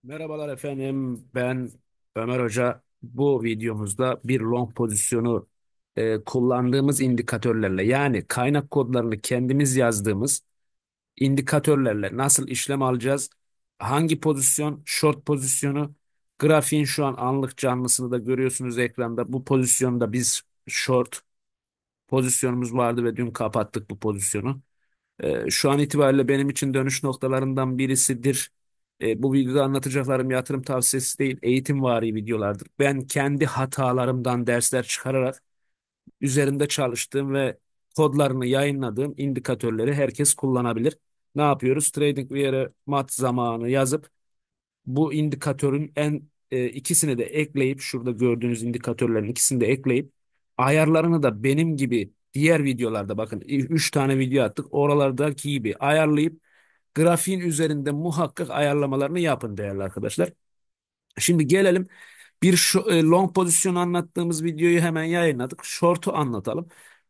Merhabalar efendim. Ben Ömer Hoca. Bu videomuzda bir long pozisyonu kullandığımız indikatörlerle yani kaynak kodlarını kendimiz yazdığımız indikatörlerle nasıl işlem alacağız? Hangi pozisyon? Short pozisyonu. Grafiğin şu an anlık canlısını da görüyorsunuz ekranda. Bu pozisyonda biz short pozisyonumuz vardı ve dün kapattık bu pozisyonu. Şu an itibariyle benim için dönüş noktalarından birisidir. Bu videoda anlatacaklarım yatırım tavsiyesi değil, eğitimvari videolardır. Ben kendi hatalarımdan dersler çıkararak üzerinde çalıştığım ve kodlarını yayınladığım indikatörleri herkes kullanabilir. Ne yapıyoruz? TradingView'e mat zamanı yazıp bu indikatörün ikisini de ekleyip şurada gördüğünüz indikatörlerin ikisini de ekleyip ayarlarını da benim gibi diğer videolarda bakın 3 tane video attık. Oralardaki gibi ayarlayıp grafiğin üzerinde muhakkak ayarlamalarını yapın değerli arkadaşlar. Şimdi gelelim long pozisyon anlattığımız videoyu hemen yayınladık. Short'u anlatalım.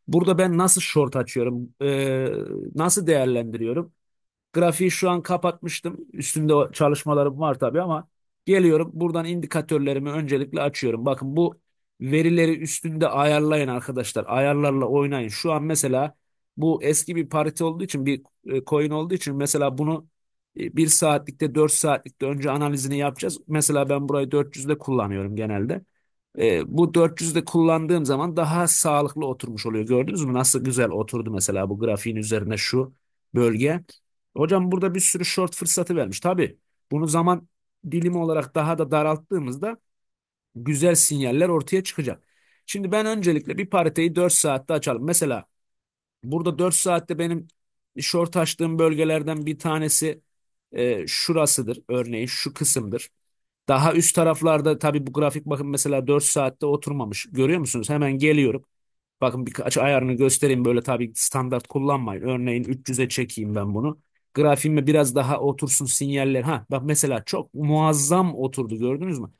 Burada ben nasıl short açıyorum? Nasıl değerlendiriyorum? Grafiği şu an kapatmıştım. Üstünde çalışmalarım var tabii ama geliyorum buradan indikatörlerimi öncelikle açıyorum. Bakın bu verileri üstünde ayarlayın arkadaşlar. Ayarlarla oynayın. Şu an mesela bu eski bir parite olduğu için bir coin olduğu için mesela bunu 1 saatlikte 4 saatlikte önce analizini yapacağız. Mesela ben burayı 400'de kullanıyorum genelde. Bu 400'de kullandığım zaman daha sağlıklı oturmuş oluyor. Gördünüz mü nasıl güzel oturdu mesela bu grafiğin üzerine şu bölge. Hocam burada bir sürü short fırsatı vermiş. Tabii bunu zaman dilimi olarak daha da daralttığımızda güzel sinyaller ortaya çıkacak. Şimdi ben öncelikle bir pariteyi 4 saatte açalım. Mesela burada 4 saatte benim short açtığım bölgelerden bir tanesi şurasıdır. Örneğin şu kısımdır. Daha üst taraflarda tabii bu grafik bakın mesela 4 saatte oturmamış. Görüyor musunuz? Hemen geliyorum. Bakın birkaç ayarını göstereyim böyle tabii standart kullanmayın. Örneğin 300'e çekeyim ben bunu. Grafiğime biraz daha otursun sinyaller. Ha bak mesela çok muazzam oturdu gördünüz mü?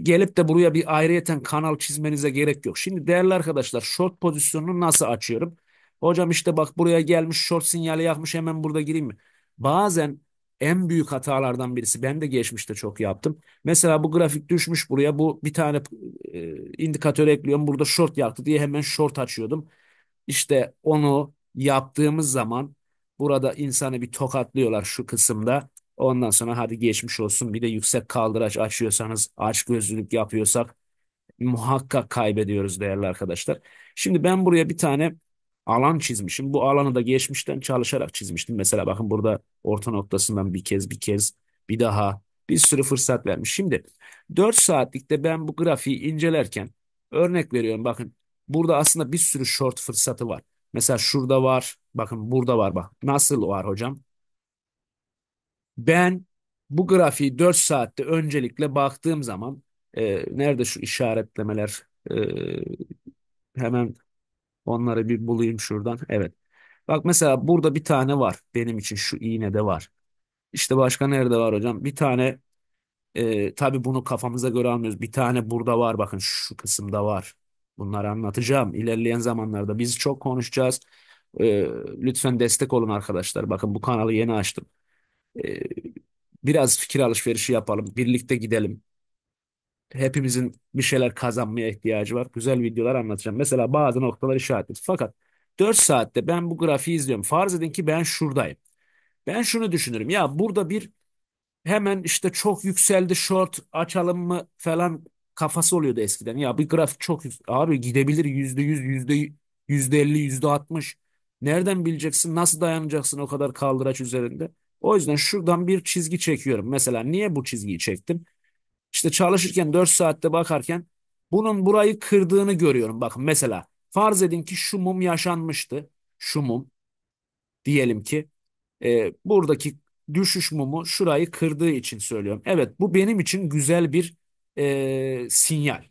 Gelip de buraya bir ayrıyeten kanal çizmenize gerek yok. Şimdi değerli arkadaşlar short pozisyonunu nasıl açıyorum? Hocam işte bak buraya gelmiş short sinyali yakmış hemen burada gireyim mi? Bazen en büyük hatalardan birisi ben de geçmişte çok yaptım. Mesela bu grafik düşmüş buraya bu bir tane indikatör ekliyorum burada short yaktı diye hemen short açıyordum. İşte onu yaptığımız zaman burada insanı bir tokatlıyorlar şu kısımda. Ondan sonra hadi geçmiş olsun bir de yüksek kaldıraç açıyorsanız açgözlülük yapıyorsak muhakkak kaybediyoruz değerli arkadaşlar. Şimdi ben buraya bir tane alan çizmişim. Bu alanı da geçmişten çalışarak çizmiştim. Mesela bakın burada orta noktasından bir kez bir daha bir sürü fırsat vermiş. Şimdi 4 saatlikte ben bu grafiği incelerken örnek veriyorum bakın burada aslında bir sürü short fırsatı var. Mesela şurada var bakın burada var bak nasıl var hocam? Ben bu grafiği 4 saatte öncelikle baktığım zaman nerede şu işaretlemeler hemen onları bir bulayım şuradan. Evet. Bak mesela burada bir tane var. Benim için şu iğnede var. İşte başka nerede var hocam? Bir tane tabii bunu kafamıza göre almıyoruz. Bir tane burada var. Bakın şu kısımda var. Bunları anlatacağım. İlerleyen zamanlarda biz çok konuşacağız. Lütfen destek olun arkadaşlar. Bakın bu kanalı yeni açtım. E, Biraz fikir alışverişi yapalım. Birlikte gidelim. Hepimizin bir şeyler kazanmaya ihtiyacı var. Güzel videolar anlatacağım. Mesela bazı noktalar işaretledim. Fakat 4 saatte ben bu grafiği izliyorum. Farz edin ki ben şuradayım. Ben şunu düşünürüm. Ya burada bir hemen işte çok yükseldi short açalım mı falan kafası oluyordu eskiden. Ya bir grafik çok abi gidebilir %100, %50, %60. Nereden bileceksin? Nasıl dayanacaksın o kadar kaldıraç üzerinde? O yüzden şuradan bir çizgi çekiyorum. Mesela niye bu çizgiyi çektim? İşte çalışırken 4 saatte bakarken bunun burayı kırdığını görüyorum. Bakın mesela farz edin ki şu mum yaşanmıştı. Şu mum diyelim ki buradaki düşüş mumu şurayı kırdığı için söylüyorum. Evet bu benim için güzel bir sinyal.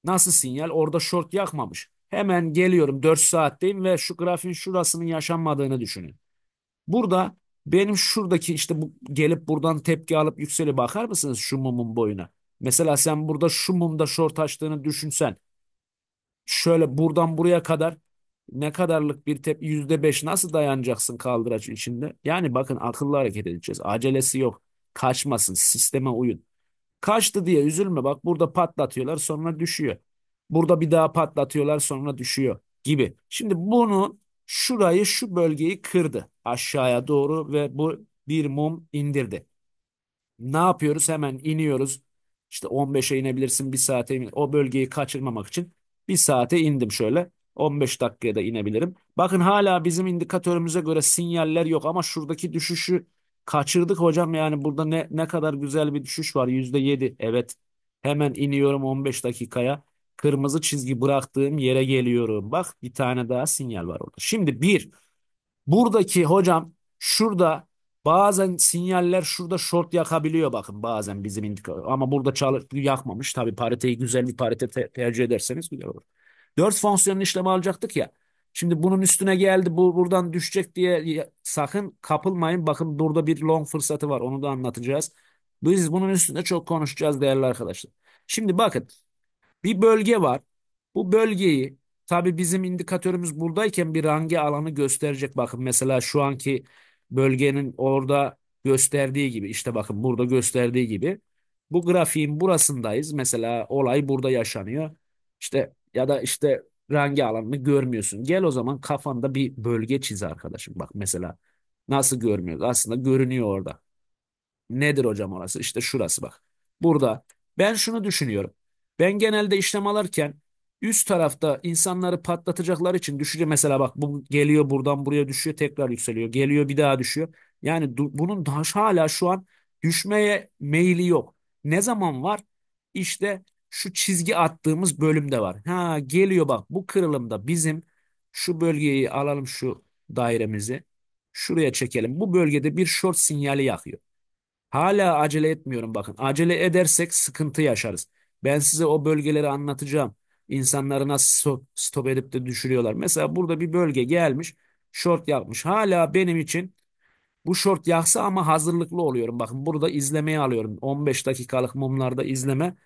Nasıl sinyal? Orada short yakmamış. Hemen geliyorum 4 saatteyim ve şu grafiğin şurasının yaşanmadığını düşünün. Burada benim şuradaki işte bu gelip buradan tepki alıp yükseli bakar mısınız şu mumun boyuna? Mesela sen burada şu mumda short açtığını düşünsen şöyle buradan buraya kadar ne kadarlık bir tepki %5 nasıl dayanacaksın kaldıraç içinde? Yani bakın akıllı hareket edeceğiz. Acelesi yok. Kaçmasın, sisteme uyun. Kaçtı diye üzülme, bak burada patlatıyorlar sonra düşüyor. Burada bir daha patlatıyorlar sonra düşüyor gibi. Şimdi bunu, şurayı, şu bölgeyi kırdı aşağıya doğru ve bu bir mum indirdi. Ne yapıyoruz? Hemen iniyoruz. İşte 15'e inebilirsin, bir saate o bölgeyi kaçırmamak için bir saate indim şöyle. 15 dakikaya da inebilirim. Bakın hala bizim indikatörümüze göre sinyaller yok ama şuradaki düşüşü kaçırdık hocam. Yani burada ne kadar güzel bir düşüş var. %7. Evet. Hemen iniyorum 15 dakikaya. Kırmızı çizgi bıraktığım yere geliyorum. Bak, bir tane daha sinyal var orada. Şimdi buradaki hocam, şurada bazen sinyaller şurada short yakabiliyor, bakın bazen bizim indikatör, ama burada yakmamış. Tabii pariteyi, güzel bir parite tercih ederseniz güzel olur. 4 fonksiyonun işlemi alacaktık ya. Şimdi bunun üstüne geldi, bu buradan düşecek diye sakın kapılmayın. Bakın burada bir long fırsatı var, onu da anlatacağız. Biz bunun üstünde çok konuşacağız değerli arkadaşlar. Şimdi bakın, bir bölge var. Bu bölgeyi, tabii bizim indikatörümüz buradayken bir range alanı gösterecek. Bakın mesela şu anki bölgenin orada gösterdiği gibi, işte bakın burada gösterdiği gibi bu grafiğin burasındayız. Mesela olay burada yaşanıyor. İşte ya da işte range alanını görmüyorsun. Gel o zaman kafanda bir bölge çiz arkadaşım. Bak mesela nasıl görmüyoruz? Aslında görünüyor orada. Nedir hocam orası? İşte şurası bak. Burada ben şunu düşünüyorum. Ben genelde işlem alırken üst tarafta insanları patlatacaklar için düşüyor. Mesela bak, bu geliyor buradan buraya düşüyor, tekrar yükseliyor. Geliyor bir daha düşüyor. Yani bunun daha hala şu an düşmeye meyili yok. Ne zaman var? İşte şu çizgi attığımız bölümde var. Ha, geliyor bak, bu kırılımda bizim şu bölgeyi alalım, şu dairemizi. Şuraya çekelim. Bu bölgede bir short sinyali yakıyor. Hala acele etmiyorum bakın. Acele edersek sıkıntı yaşarız. Ben size o bölgeleri anlatacağım. İnsanları nasıl stop edip de düşürüyorlar. Mesela burada bir bölge gelmiş, short yapmış. Hala benim için bu short yaksa ama hazırlıklı oluyorum. Bakın burada izlemeye alıyorum. 15 dakikalık mumlarda izleme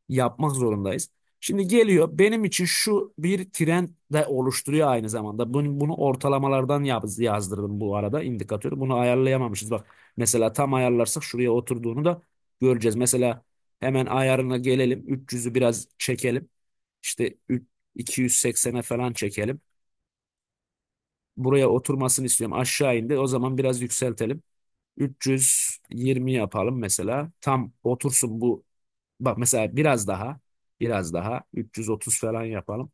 yapmak zorundayız. Şimdi geliyor, benim için şu bir trend de oluşturuyor aynı zamanda. Bunu ortalamalardan yazdırdım bu arada indikatörü. Bunu ayarlayamamışız. Bak mesela tam ayarlarsak şuraya oturduğunu da göreceğiz. Mesela hemen ayarına gelelim. 300'ü biraz çekelim. İşte 280'e falan çekelim. Buraya oturmasını istiyorum. Aşağı indi. O zaman biraz yükseltelim. 320 yapalım mesela. Tam otursun bu. Bak mesela biraz daha 330 falan yapalım.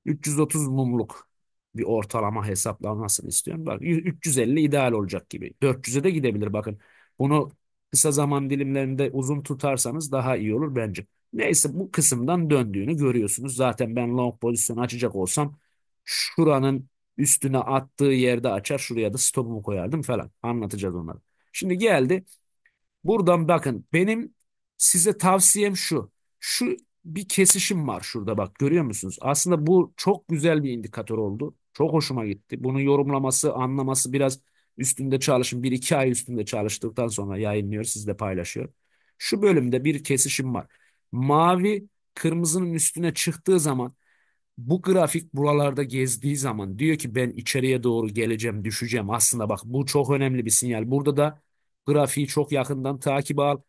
330 mumluk bir ortalama hesaplamasını istiyorum. Bak 350 ideal olacak gibi. 400'e de gidebilir bakın. Bunu kısa zaman dilimlerinde uzun tutarsanız daha iyi olur bence. Neyse, bu kısımdan döndüğünü görüyorsunuz. Zaten ben long pozisyon açacak olsam şuranın üstüne attığı yerde açar, şuraya da stopumu koyardım falan. Anlatacağız onları. Şimdi geldi. Buradan bakın, benim size tavsiyem şu. Şu bir kesişim var şurada, bak görüyor musunuz? Aslında bu çok güzel bir indikatör oldu. Çok hoşuma gitti. Bunu yorumlaması, anlaması biraz üstünde çalışın. Bir iki ay üstünde çalıştıktan sonra yayınlıyor, sizle paylaşıyor. Şu bölümde bir kesişim var. Mavi kırmızının üstüne çıktığı zaman, bu grafik buralarda gezdiği zaman diyor ki ben içeriye doğru geleceğim, düşeceğim. Aslında bak, bu çok önemli bir sinyal. Burada da grafiği çok yakından takip al.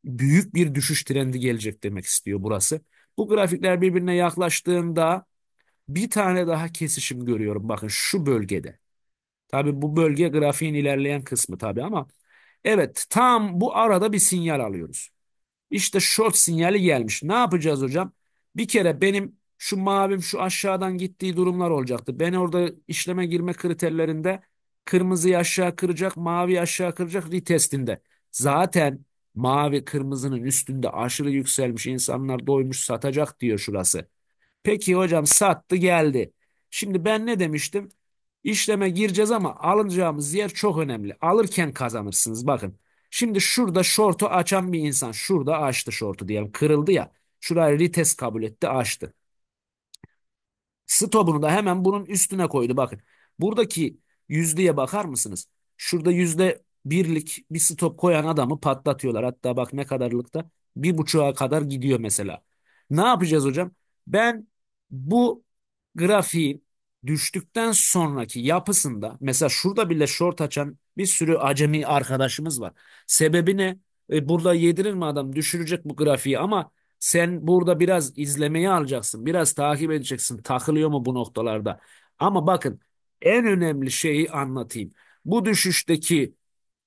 Büyük bir düşüş trendi gelecek demek istiyor burası. Bu grafikler birbirine yaklaştığında bir tane daha kesişim görüyorum. Bakın şu bölgede. Tabii bu bölge grafiğin ilerleyen kısmı tabii ama evet, tam bu arada bir sinyal alıyoruz. İşte short sinyali gelmiş. Ne yapacağız hocam? Bir kere benim şu mavim şu aşağıdan gittiği durumlar olacaktı. Ben orada işleme girme kriterlerinde kırmızıyı aşağı kıracak, mavi aşağı kıracak retestinde. Zaten mavi kırmızının üstünde aşırı yükselmiş, insanlar doymuş, satacak diyor şurası. Peki hocam, sattı geldi. Şimdi ben ne demiştim? İşleme gireceğiz ama alacağımız yer çok önemli. Alırken kazanırsınız. Bakın. Şimdi şurada short'u açan bir insan şurada açtı short'u diyelim. Kırıldı ya. Şurayı retest kabul etti, açtı. Stop'unu da hemen bunun üstüne koydu. Bakın. Buradaki yüzdeye bakar mısınız? Şurada %1'lik bir stop koyan adamı patlatıyorlar. Hatta bak ne kadarlıkta? 1,5'a kadar gidiyor mesela. Ne yapacağız hocam? Ben bu grafiğin düştükten sonraki yapısında mesela şurada bile short açan bir sürü acemi arkadaşımız var. Sebebi ne? Burada yedirir mi adam? Düşürecek bu grafiği ama sen burada biraz izlemeyi alacaksın. Biraz takip edeceksin. Takılıyor mu bu noktalarda? Ama bakın en önemli şeyi anlatayım. Bu düşüşteki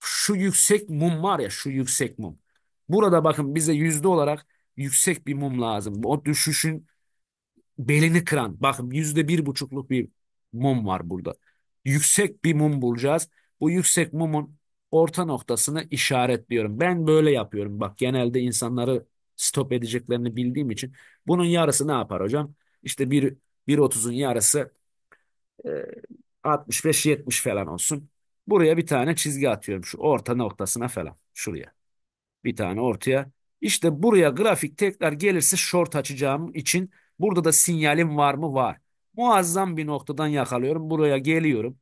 şu yüksek mum var ya, şu yüksek mum. Burada bakın bize yüzde olarak yüksek bir mum lazım. O düşüşün belini kıran. Bakın %1,5'luk bir mum var burada. Yüksek bir mum bulacağız. Bu yüksek mumun orta noktasını işaretliyorum. Ben böyle yapıyorum. Bak genelde insanları stop edeceklerini bildiğim için bunun yarısı ne yapar hocam? İşte 1.30'un yarısı e, 65-70 falan olsun. Buraya bir tane çizgi atıyorum şu orta noktasına falan. Şuraya. Bir tane ortaya. İşte buraya grafik tekrar gelirse short açacağım için burada da sinyalim var mı? Var. Muazzam bir noktadan yakalıyorum. Buraya geliyorum.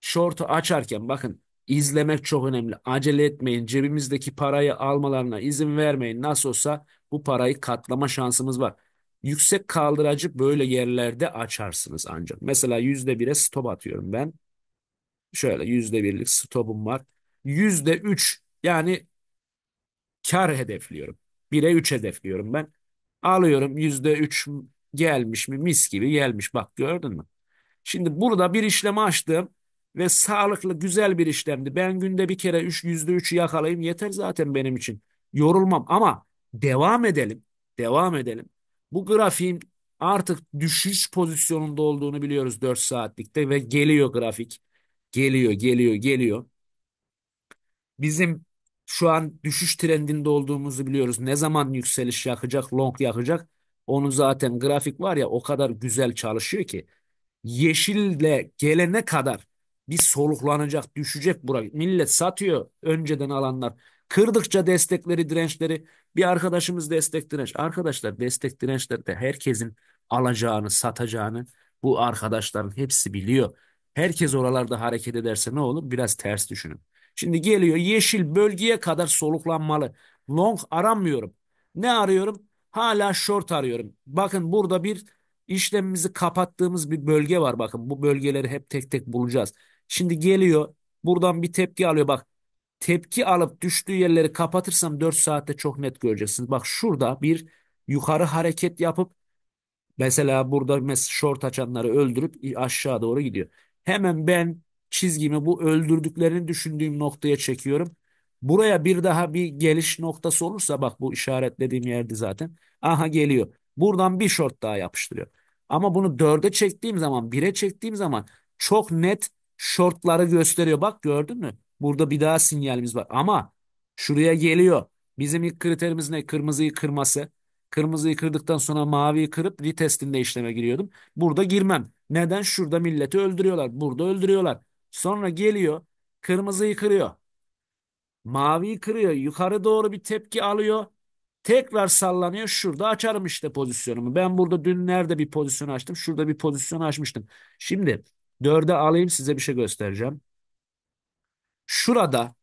Short'u açarken bakın izlemek çok önemli. Acele etmeyin. Cebimizdeki parayı almalarına izin vermeyin. Nasıl olsa bu parayı katlama şansımız var. Yüksek kaldıracı böyle yerlerde açarsınız ancak. Mesela %1'e stop atıyorum ben. Şöyle %1'lik stopum var. %3 yani kar hedefliyorum. 1'e 3 hedefliyorum ben. Alıyorum %3 gelmiş mi? Mis gibi gelmiş. Bak gördün mü? Şimdi burada bir işlemi açtım ve sağlıklı güzel bir işlemdi. Ben günde bir kere %3'ü yakalayayım yeter zaten benim için. Yorulmam ama devam edelim. Devam edelim. Bu grafiğin artık düşüş pozisyonunda olduğunu biliyoruz 4 saatlikte ve geliyor grafik. Geliyor, geliyor, geliyor. Bizim şu an düşüş trendinde olduğumuzu biliyoruz. Ne zaman yükseliş yakacak, long yakacak? Onu zaten grafik var ya o kadar güzel çalışıyor ki. Yeşille gelene kadar bir soluklanacak, düşecek bura. Millet satıyor önceden alanlar. Kırdıkça destekleri, dirençleri bir arkadaşımız destek direnç. Arkadaşlar destek dirençlerde herkesin alacağını, satacağını bu arkadaşların hepsi biliyor. Herkes oralarda hareket ederse ne olur? Biraz ters düşünün. Şimdi geliyor yeşil bölgeye kadar soluklanmalı. Long aramıyorum. Ne arıyorum? Hala short arıyorum. Bakın burada bir işlemimizi kapattığımız bir bölge var. Bakın bu bölgeleri hep tek tek bulacağız. Şimdi geliyor buradan bir tepki alıyor. Bak tepki alıp düştüğü yerleri kapatırsam 4 saatte çok net göreceksiniz. Bak şurada bir yukarı hareket yapıp mesela burada mesela short açanları öldürüp aşağı doğru gidiyor. Hemen ben çizgimi bu öldürdüklerini düşündüğüm noktaya çekiyorum. Buraya bir daha bir geliş noktası olursa bak bu işaretlediğim yerde zaten. Aha geliyor. Buradan bir short daha yapıştırıyor. Ama bunu dörde çektiğim zaman, bire çektiğim zaman çok net shortları gösteriyor. Bak gördün mü? Burada bir daha sinyalimiz var. Ama şuraya geliyor. Bizim ilk kriterimiz ne? Kırmızıyı kırması. Kırmızıyı kırdıktan sonra maviyi kırıp retestinde işleme giriyordum. Burada girmem. Neden? Şurada milleti öldürüyorlar. Burada öldürüyorlar. Sonra geliyor. Kırmızıyı kırıyor. Maviyi kırıyor. Yukarı doğru bir tepki alıyor. Tekrar sallanıyor. Şurada açarım işte pozisyonumu. Ben burada dün nerede bir pozisyon açtım? Şurada bir pozisyon açmıştım. Şimdi dörde alayım size bir şey göstereceğim. Şurada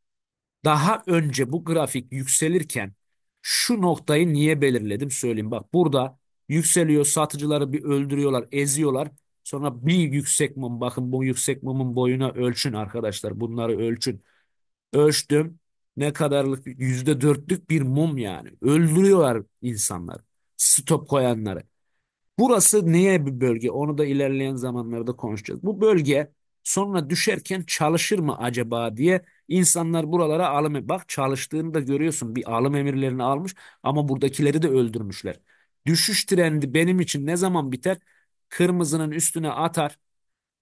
daha önce bu grafik yükselirken şu noktayı niye belirledim söyleyeyim. Bak burada yükseliyor satıcıları bir öldürüyorlar, eziyorlar. Sonra bir yüksek mum bakın bu yüksek mumun boyuna ölçün arkadaşlar. Bunları ölçün. Ölçtüm. Ne kadarlık %4'lük bir mum yani. Öldürüyorlar insanlar. Stop koyanları. Burası neye bir bölge? Onu da ilerleyen zamanlarda konuşacağız. Bu bölge sonra düşerken çalışır mı acaba diye insanlar buralara bak çalıştığını da görüyorsun. Bir alım emirlerini almış ama buradakileri de öldürmüşler. Düşüş trendi benim için ne zaman biter? Kırmızının üstüne atar.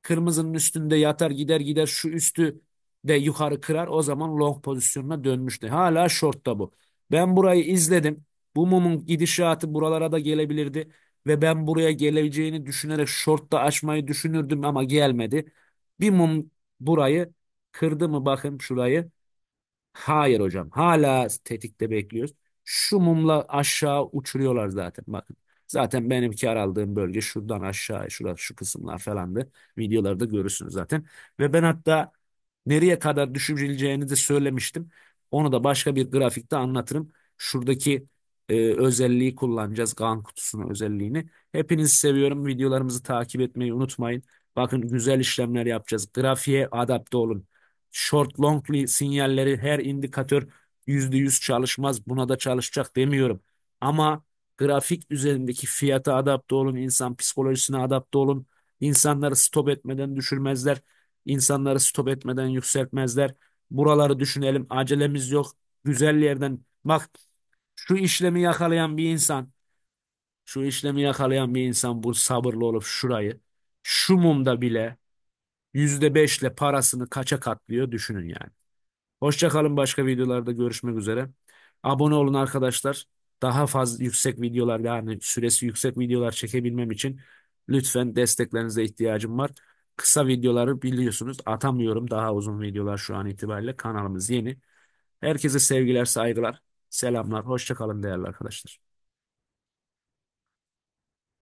Kırmızının üstünde yatar gider gider şu üstü de yukarı kırar. O zaman long pozisyonuna dönmüştü. Hala shortta bu. Ben burayı izledim. Bu mumun gidişatı buralara da gelebilirdi. Ve ben buraya geleceğini düşünerek shortta açmayı düşünürdüm ama gelmedi. Bir mum burayı kırdı mı bakın şurayı. Hayır hocam. Hala tetikte bekliyoruz. Şu mumla aşağı uçuruyorlar zaten. Bakın. Zaten benim kar aldığım bölge şuradan aşağı, şurada şu kısımlar falandı. Videolarda görürsünüz zaten. Ve ben hatta nereye kadar düşürüleceğini de söylemiştim. Onu da başka bir grafikte anlatırım. Şuradaki özelliği kullanacağız. Gan kutusunun özelliğini. Hepinizi seviyorum. Videolarımızı takip etmeyi unutmayın. Bakın güzel işlemler yapacağız. Grafiğe adapte olun. Short long sinyalleri her indikatör %100 çalışmaz. Buna da çalışacak demiyorum. Ama grafik üzerindeki fiyata adapte olun. İnsan psikolojisine adapte olun. İnsanları stop etmeden düşürmezler. İnsanları stop etmeden yükseltmezler. Buraları düşünelim. Acelemiz yok. Güzel yerden. Bak, şu işlemi yakalayan bir insan şu işlemi yakalayan bir insan bu sabırlı olup şurayı şu mumda bile %5'le parasını kaça katlıyor düşünün yani. Hoşça kalın, başka videolarda görüşmek üzere. Abone olun arkadaşlar. Daha fazla yüksek videolar, yani süresi yüksek videolar çekebilmem için lütfen desteklerinize ihtiyacım var. Kısa videoları biliyorsunuz atamıyorum. Daha uzun videolar şu an itibariyle, kanalımız yeni. Herkese sevgiler, saygılar, selamlar. Hoşça kalın değerli arkadaşlar.